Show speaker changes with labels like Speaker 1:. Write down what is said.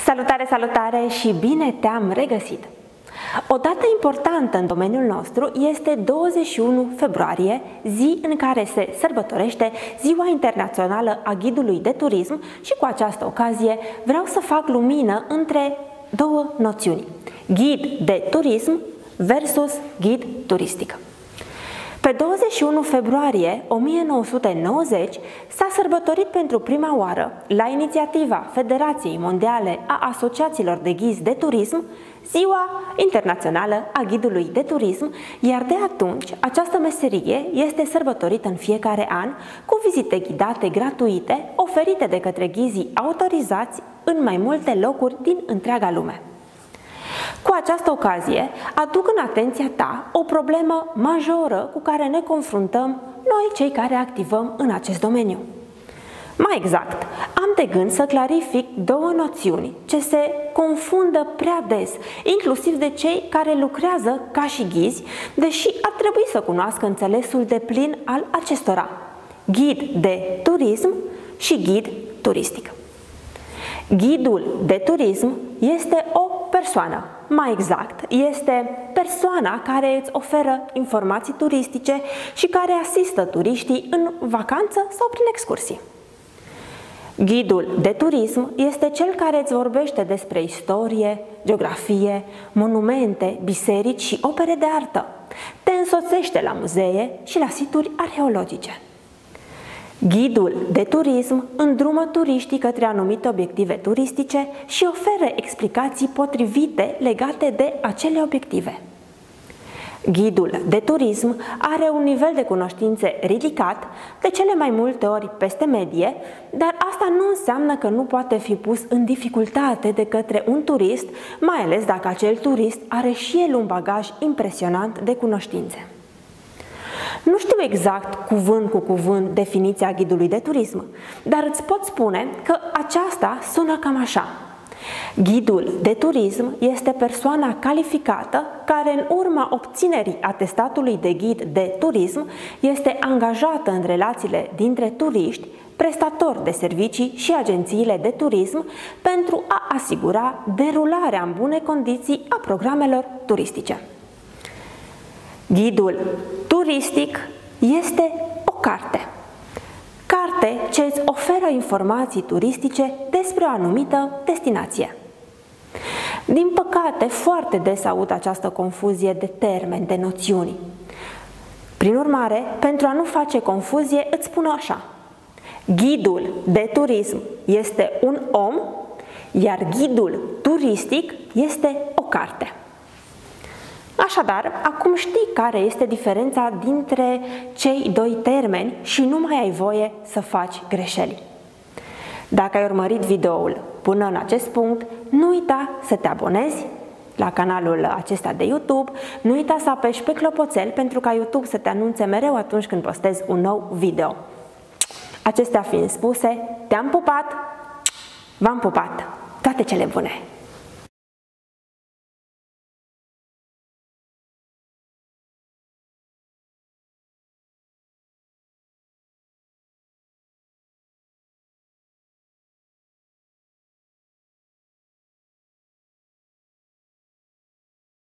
Speaker 1: Salutare, salutare și bine te-am regăsit! O dată importantă în domeniul nostru este 21 februarie, zi în care se sărbătorește Ziua Internațională a Ghidului de Turism și cu această ocazie vreau să fac lumină între două noțiuni: ghid de turism versus ghid turistic. Pe 21 februarie 1990 s-a sărbătorit pentru prima oară, la inițiativa Federației Mondiale a Asociațiilor de Ghizi de Turism, Ziua Internațională a Ghidului de Turism, iar de atunci această meserie este sărbătorită în fiecare an cu vizite ghidate gratuite oferite de către ghizii autorizați în mai multe locuri din întreaga lume. Cu această ocazie, aduc în atenția ta o problemă majoră cu care ne confruntăm noi cei care activăm în acest domeniu. Mai exact, am de gând să clarific două noțiuni ce se confundă prea des, inclusiv de cei care lucrează ca și ghizi, deși ar trebui să cunoască înțelesul deplin al acestora: ghid de turism și ghid turistic. Ghidul de turism este o persoană, mai exact, este persoana care îți oferă informații turistice și care asistă turiștii în vacanță sau prin excursii. Ghidul de turism este cel care îți vorbește despre istorie, geografie, monumente, biserici și opere de artă. Te însoțește la muzee și la situri arheologice. Ghidul de turism îndrumă turiștii către anumite obiective turistice și oferă explicații potrivite legate de acele obiective. Ghidul de turism are un nivel de cunoștințe ridicat, de cele mai multe ori peste medie, dar asta nu înseamnă că nu poate fi pus în dificultate de către un turist, mai ales dacă acel turist are și el un bagaj impresionant de cunoștințe. Nu știu exact cuvânt cu cuvânt definiția ghidului de turism, dar îți pot spune că aceasta sună cam așa: ghidul de turism este persoana calificată care, în urma obținerii atestatului de ghid de turism, este angajată în relațiile dintre turiști, prestatori de servicii și agențiile de turism pentru a asigura derularea în bune condiții a programelor turistice. Ghidul turistic este o carte ce îți oferă informații turistice despre o anumită destinație. Din păcate, foarte des aud această confuzie de termeni, de noțiuni. Prin urmare, pentru a nu face confuzie, îți spun așa: ghidul de turism este un om, iar ghidul turistic este o carte. Așadar, acum știi care este diferența dintre cei doi termeni și nu mai ai voie să faci greșeli. Dacă ai urmărit videoul până în acest punct, nu uita să te abonezi la canalul acesta de YouTube, nu uita să apeși pe clopoțel pentru ca YouTube să te anunțe mereu atunci când postez un nou video. Acestea fiind spuse, te-am pupat, v-am pupat, toate cele bune!